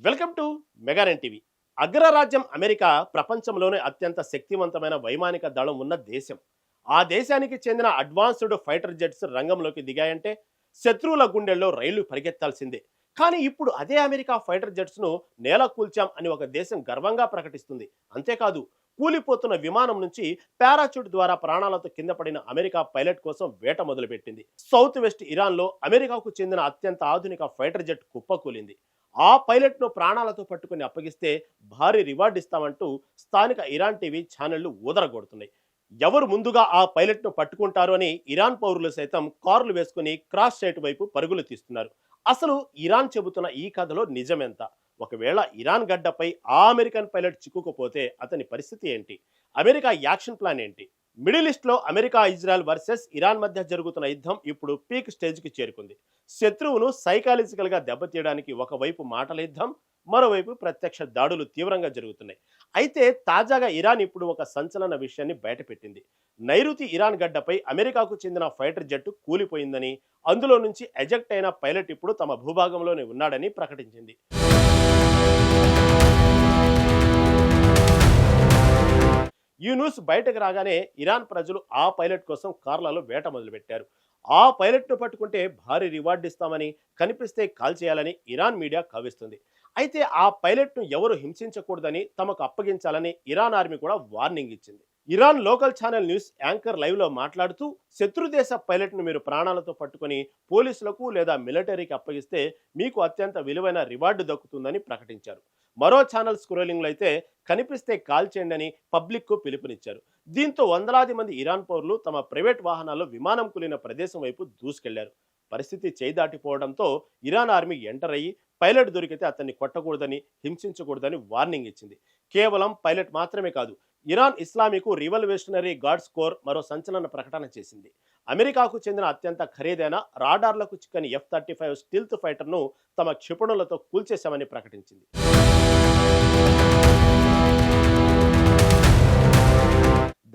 Welcome to మెగానెన్ TV. అగ్రరాజ్యం America ప్రపంచంలోనే అత్యంత శక్తివంతమైన వైమానిక దళం ఉన్న దేశం. ఆ దేశానికి చెందిన అడ్వాన్స్డ్ ఫైటర్ జెట్స్ రంగంలోకి దిగాయంటే శత్రువుల గుండెల్లో రైళ్లు పరిగెత్తాల్సిందే. కానీ ఇప్పుడు అదే అమెరికా ఫైటర్ జెట్స్ ను నేల కూల్చాం అని ఒక దేశం గర్వంగా ప్రకటిస్తుంది. అంతేకాదు, కూలిపోతున్న విమానం నుంచి పారాచూట్ ద్వారా ప్రాణాలతో కింద పడిన అమెరికా పైలట్ కోసం వేట మొదలుపెట్టింది. సౌత్ వెస్ట్ ఇరాన్లో అమెరికాకు చెందిన అత్యంత ఆధునిక ఫైటర్ జెట్ కుప్పకూలింది. ఆ పైలట్ ను ప్రాణాలతో పట్టుకుని అప్పగిస్తే భారీ రివార్డు ఇస్తామంటూ స్థానిక ఇరాన్ టీవీ ఛానళ్లు ఊదరగొడుతున్నాయి. ఎవరు ముందుగా ఆ పైలట్ ను పట్టుకుంటారు అని ఇరాన్ పౌరులు సైతం కార్లు వేసుకుని క్రాస్ సైట్ వైపు పరుగులు తీస్తున్నారు. అసలు ఇరాన్ చెబుతున్న ఈ కథలో నిజమెంత? ఒకవేళ ఇరాన్ గడ్డపై ఆ అమెరికన్ పైలట్ చిక్కుకుపోతే అతని పరిస్థితి ఏంటి? అమెరికా యాక్షన్ ప్లాన్ ఏంటి? మిడిల్ ఈస్ట్ లో అమెరికా ఇజ్రాయెల్ వర్సెస్ ఇరాన్ మధ్య జరుగుతున్న యుద్ధం ఇప్పుడు పీక్ స్టేజ్ కి చేరుకుంది. శత్రువును సైకాలజికల్ గా దెబ్బతీయడానికి ఒకవైపు మాటల యుద్ధం, మరోవైపు ప్రత్యక్ష దాడులు తీవ్రంగా జరుగుతున్నాయి. అయితే తాజాగా ఇరాన్ ఇప్పుడు ఒక సంచలన విషయాన్ని బయటపెట్టింది. నైరుతి ఇరాన్ గడ్డపై అమెరికాకు చెందిన ఫైటర్ జెట్ కూలిపోయిందని, అందులో నుంచి ఎజెక్ట్ అయిన పైలట్ ఇప్పుడు తమ భూభాగంలోనే ఉన్నాడని ప్రకటించింది. ఈ న్యూస్ బయటకు రాగానే ఇరాన్ ప్రజలు ఆ పైలట్ కోసం కార్లలో వేట మొదలుపెట్టారు. ఆ పైలట్ ను పట్టుకుంటే భారీ రివార్డు ఇస్తామని, కనిపిస్తే కాల్ చేయాలని ఇరాన్ మీడియా కవిస్తుంది. అయితే ఆ పైలట్ ను ఎవరు హింసించకూడదని, తమకు అప్పగించాలని ఇరాన్ ఆర్మీ కూడా వార్నింగ్ ఇచ్చింది. Iran local channel news anchor live లో మాట్లాడుతూ, శత్రు దేశ పైలట్ ను మీరు ప్రాణాలతో పట్టుకుని పోలీసులకు లేదా మిలిటరీకి అప్పగిస్తే మీకు అత్యంత విలువైన రివార్డు దక్కుతుందని ప్రకటించారు. మరో ఛానల్ స్క్రోలింగ్ లో అయితే కనిపిస్తే కాల్ చేయండి అని పబ్లిక్ కు పిలుపునిచ్చారు. దీంతో వందలాది మంది ఇరాన్ పౌరులు తమ ప్రైవేట్ వాహనాల్లో విమానం కూలిన ప్రదేశం వైపు దూసుకెళ్లారు. పరిస్థితి చేయి దాటిపోవడంతో ఇరాన్ ఆర్మీ ఎంటర్ అయ్యి పైలట్ దొరికితే అతన్ని కొట్టకూడదని, హింసించకూడదని వార్నింగ్ ఇచ్చింది. కేవలం పైలట్ మాత్రమే కాదు, Iran Islamic revolutionary guards core మరో సంచలన ప్రకటన చేసింది. అమెరికాకు చెందిన అత్యంత ఖరీదైన రాడార్లకు చిక్కని F-35 స్టీల్త్ ఫైటర్ ను తమ క్షిపణులతో కూల్చేశామని ప్రకటించింది.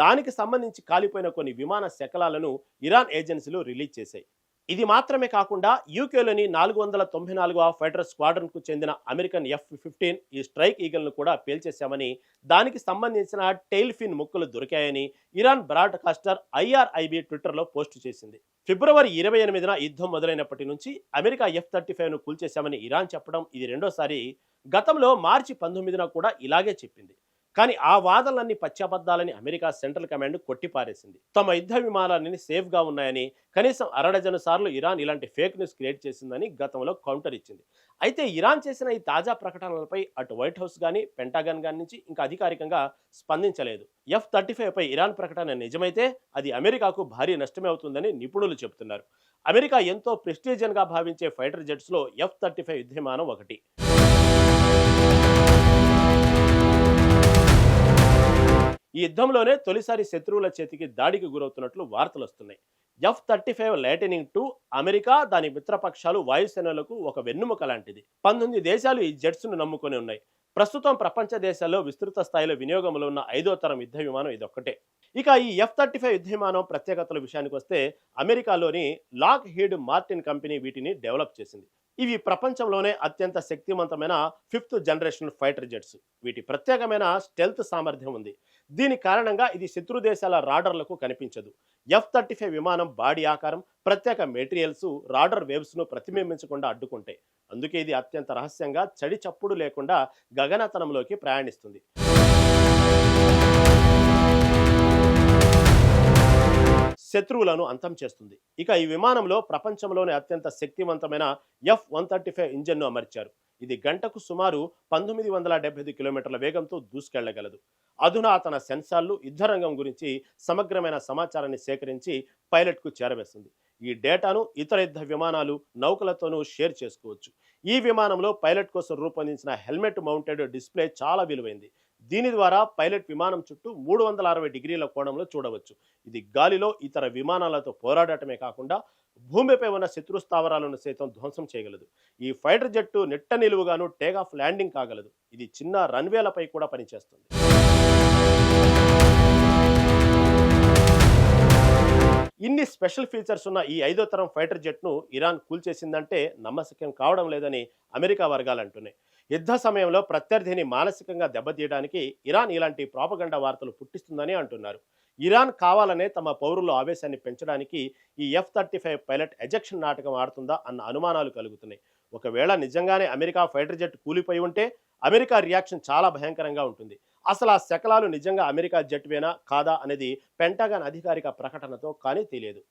దానికి సంబంధించి కాలిపోయిన కొన్ని విమాన శకలాలను ఇరాన్ ఏజెన్సీలు రిలీజ్ చేశాయి. ఇది మాత్రమే కాకుండా యూకేలోని 494వ ఫైటర్ స్క్వాడ్రన్ కు చెందిన అమెరికన్ F-15 ఈ స్ట్రైక్ ఈగల్ ను కూడా పేల్చేశామని, దానికి సంబంధించిన టెయిల్ ఫిన్ ముక్కలు దొరికాయని ఇరాన్ బ్రాడ్కాస్టర్ IRIB ట్విట్టర్లో పోస్టు చేసింది. ఫిబ్రవరి 28న యుద్ధం మొదలైనప్పటి నుంచి అమెరికా F-35 ను కూల్చేశామని ఇరాన్ చెప్పడం ఇది రెండోసారి. గతంలో మార్చి 19న కూడా ఇలాగే చెప్పింది. కానీ ఆ వాదనలన్నీ పచ్చాబద్దాలని అమెరికా సెంట్రల్ కమాండ్ కొట్టిపారేసింది. తమ యుద్ధ విమానాలన్నీ సేఫ్ గా ఉన్నాయని, కనీసం అరడజను సార్లు ఇరాన్ ఇలాంటి ఫేక్ న్యూస్ క్రియేట్ చేసిందని గతంలో కౌంటర్ ఇచ్చింది. అయితే ఇరాన్ చేసిన ఈ తాజా ప్రకటనలపై అటు వైట్ హౌస్ గానీ, పెంటాగన్ గాని నుంచి ఇంకా అధికారికంగా స్పందించలేదు. F-35 పై ఇరాన్ ప్రకటన నిజమైతే అది అమెరికాకు భారీ నష్టమే అవుతుందని నిపుణులు చెబుతున్నారు. అమెరికా ఎంతో ప్రెస్టీజియన్ గా భావించే ఫైటర్ జెట్స్ లో F-35 యుద్ధ విమానం ఒకటి. ఈ యుద్ధంలోనే తొలిసారి శత్రువుల చేతికి దాడికి గురవుతున్నట్లు వార్తలు వస్తున్నాయి. F-35 లైటనింగ్ II అమెరికా, దాని మిత్రపక్షాలు, వాయుసేనలకు ఒక వెన్నుముక లాంటిది. 19 దేశాలు ఈ జెట్స్ ను నమ్ముకొని ఉన్నాయి. ప్రస్తుతం ప్రపంచ దేశాల్లో విస్తృత స్థాయిలో వినియోగంలో ఉన్న 5వ తరం యుద్ధ విమానం ఇదొక్కటే. ఇక ఈ F-35 యుద్ధ విమానం ప్రత్యేకతల విషయానికి వస్తే, అమెరికాలోని లాక్ హీడ్ మార్టిన్ కంపెనీ వీటిని డెవలప్ చేసింది. ఇవి ప్రపంచంలోనే అత్యంత శక్తివంతమైన 5th జనరేషన్ ఫైటర్ జెట్స్. వీటి ప్రత్యేకమైన స్టెల్త్ సామర్థ్యం ఉంది. దీని కారణంగా ఇది శత్రు దేశాల రాడర్లకు కనిపించదు. F-35 విమానం బాడీ ఆకారం, ప్రత్యేక మెటీరియల్స్ రాడర్ వేవ్స్ ను ప్రతిబింబించకుండా అడ్డుకుంటాయి. అందుకే ఇది అత్యంత రహస్యంగా, చడి చప్పుడు లేకుండా గగనతలంలోకి ప్రయాణిస్తుంది. శత్రువులను అంతం చేస్తుంది. ఇక ఈ విమానంలో ప్రపంచంలోనే అత్యంత శక్తివంతమైన F-135 ఇంజన్ను అమర్చారు. ఇది గంటకు సుమారు 1975 కిలోమీటర్ల వేగంతో దూసుకెళ్లగలదు. అధునాతన సెన్సార్లు యుద్ధరంగం గురించి సమగ్రమైన సమాచారాన్ని సేకరించి పైలట్కు చేరవేస్తుంది. ఈ డేటాను ఇతర యుద్ధ విమానాలు, నౌకలతోనూ షేర్ చేసుకోవచ్చు. ఈ విమానంలో పైలట్ కోసం రూపొందించిన హెల్మెట్ మౌంటెడ్ డిస్ప్లే చాలా విలువైంది. దీని ద్వారా పైలట్ విమానం చుట్టూ 360 డిగ్రీల కోణంలో చూడవచ్చు. ఇది గాలిలో ఇతర విమానాలతో పోరాడటమే కాకుండా భూమిపై ఉన్న శత్రు స్థావరాలను సైతం ధ్వంసం చేయగలదు. ఈ ఫైటర్ జెట్టు నిట్ట నిలువుగాను టేకాఫ్ ల్యాండింగ్ కాగలదు. ఇది చిన్న రన్వేలపై కూడా పనిచేస్తుంది. ఇన్ని స్పెషల్ ఫీచర్స్ ఉన్న ఈ 5వ తరం ఫైటర్ జెట్ ను ఇరాన్ కూల్చేసిందంటే నమ్మశక్యం కావడం లేదని అమెరికా వర్గాలు అంటున్నాయి. యుద్ధ సమయంలో ప్రత్యర్థిని మానసికంగా దెబ్బతీయడానికి ఇరాన్ ఇలాంటి ప్రాపగండా వార్తలు పుట్టిస్తుందని అంటున్నారు. ఇరాన్ కావాలనే తమ పౌరుల ఆవేశాన్ని పెంచడానికి ఈ F-35 పైలట్ ఎజెక్షన్ నాటకం ఆడుతుందా అన్న అనుమానాలు కలుగుతున్నాయి. ఒకవేళ నిజంగానే అమెరికా ఫైటర్ జెట్ కూలిపోయి ఉంటే అమెరికా రియాక్షన్ చాలా భయంకరంగా ఉంటుంది. అసలు ఆ శకలాలు నిజంగా అమెరికా జెట్ వేనా కాదా అనేది పెంటగాన్ అధికారిక ప్రకటనతో కానీ తెలియదు.